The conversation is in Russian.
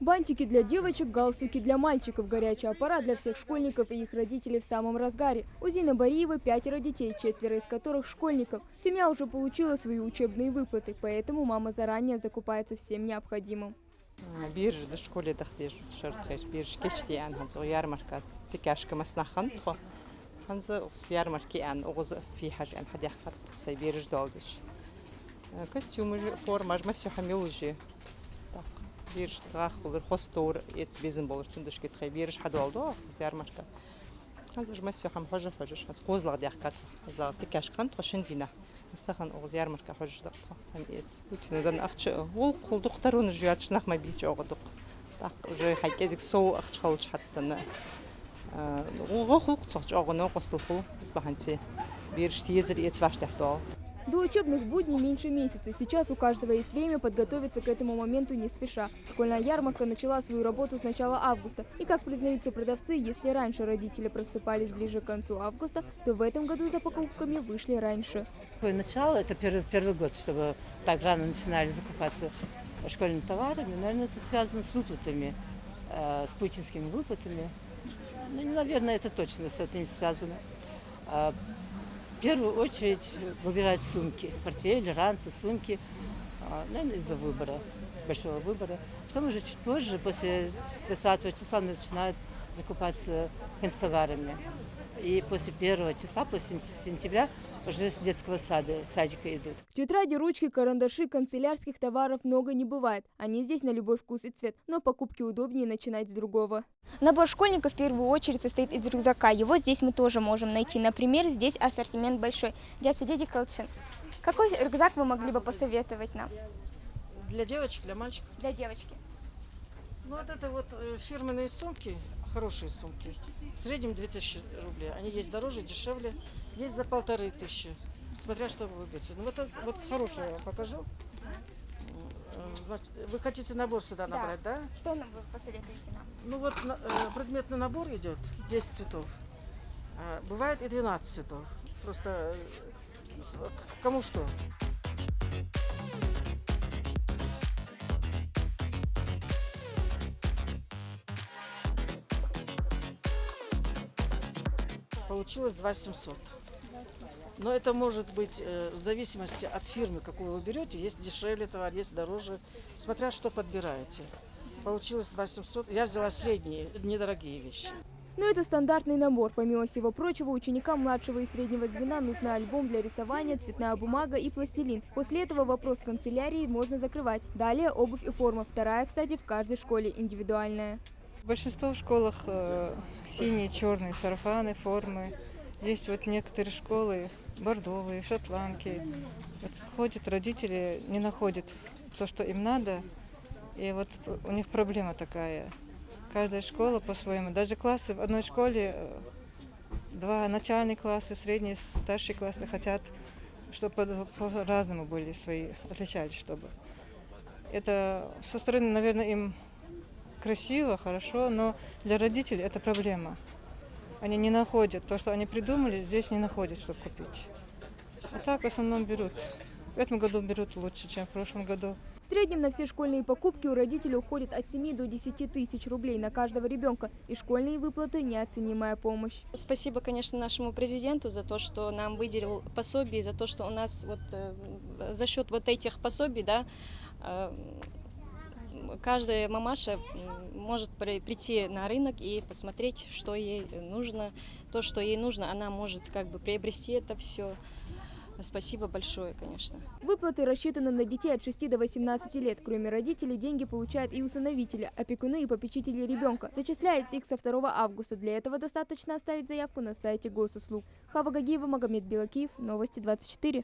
Бантики для девочек, галстуки для мальчиков, горячая пора для всех школьников и их родителей в самом разгаре. У Зины Бариевой 5 детей, 4 из которых школьников. Семья уже получила свои учебные выплаты, поэтому мама заранее закупается всем необходимым. Bir de şkole daxtır şartxeş bir keçti yani hanzo yarmarkat tikaşka masnaxan xo hanzo yarmarki yani oğuz fi haja yani hadi hakat say bir daldış kostyumu formaj masyo hamilji tak bir taq olur hostor et bizim bolur tundış ketxey bir had oldu yarmarka hanzo masyo ham hoja hoja has qozlaq diaqat qozlaq tikaşkan toşindina استخن أغزيار مركا حج دقة هم إيت وتندن أختش وول كل دكتورون جيات شنخ ما بيج أغ دق دق جي حكيزك سو أختش خلش حتى نا وغخلق تصج أغ ناقص الخو إسبحنتي بيرش تيزر إيت واش تحتال. До учебных будней меньше месяца. Сейчас у каждого есть время подготовиться к этому моменту не спеша. Школьная ярмарка начала свою работу с начала августа. И, как признаются продавцы, если раньше родители просыпались ближе к концу августа, то в этом году за покупками вышли раньше. Начало, это первый год, чтобы так рано начинали закупаться школьными товарами. Наверное, это связано с выплатами, с путинскими выплатами. Ну, наверное, это точно с этим связано. В первую очередь выбирать сумки, портфели, ранцы, сумки, наверное, из-за выбора, большого выбора. Потом уже чуть позже, после 30 числа, начинают закупаться канцтоварами. И после 1 числа, после сентября, уже с детского садика идут. Тетради, ручки, карандаши, канцелярских товаров много не бывает. Они здесь на любой вкус и цвет, но покупки удобнее начинать с другого. Набор школьников в первую очередь состоит из рюкзака. Его здесь мы тоже можем найти. Например, здесь ассортимент большой. Дядя Колчин, какой рюкзак вы могли бы посоветовать нам? Для девочек, для мальчиков? Для девочки. Ну вот это вот фирменные сумки, хорошие сумки. В среднем 2000 рублей. Они есть дороже, дешевле. Есть за 1500, смотря что вы выберете. Ну вот хорошее я вам покажу. Значит, вы хотите набор сюда набрать, да? Что вы посоветуете нам? Ну вот предметный набор идет, 10 цветов. Бывает и 12 цветов. Просто кому что. Получилось 2700. Но это может быть в зависимости от фирмы, какую вы берете. Есть дешевле товар, есть дороже, смотря что подбираете. Получилось 2700. Я взяла средние, недорогие вещи. Но это стандартный набор. Помимо всего прочего, ученикам младшего и среднего звена нужен альбом для рисования, цветная бумага и пластилин. После этого вопрос в канцелярии можно закрывать. Далее обувь и форма. Вторая, кстати, в каждой школе индивидуальная. В большинстве школах синие, черные сарафаны, формы. Есть вот некоторые школы бордовые, шотландки. Вот ходят родители, не находят то, что им надо. И вот у них проблема такая. Каждая школа по-своему. Даже классы в одной школе, 2 начальные классы, средние, старшие классы хотят, чтобы по-разному были свои, отличались, чтобы. Это со стороны, наверное, им красиво, хорошо, но для родителей это проблема. Они не находят то, что они придумали, здесь не находят, чтобы купить. А так в основном берут. В этом году берут лучше, чем в прошлом году. В среднем на все школьные покупки у родителей уходит от 7 до 10 тысяч рублей на каждого ребенка. И школьные выплаты – неоценимая помощь. Спасибо, конечно, нашему президенту за то, что нам выделил пособие, за то, что у нас вот за счет вот этих пособий, да, каждая мамаша может прийти на рынок и посмотреть, что ей нужно. То, что ей нужно, она может как бы приобрести это все. Спасибо большое, конечно. Выплаты рассчитаны на детей от 6 до 18 лет. Кроме родителей, деньги получают и усыновители, опекуны и попечители ребенка. Зачисляют их со 2 августа. Для этого достаточно оставить заявку на сайте госуслуг. Хава Гагиева, Магомед Белакиев, Новости 24.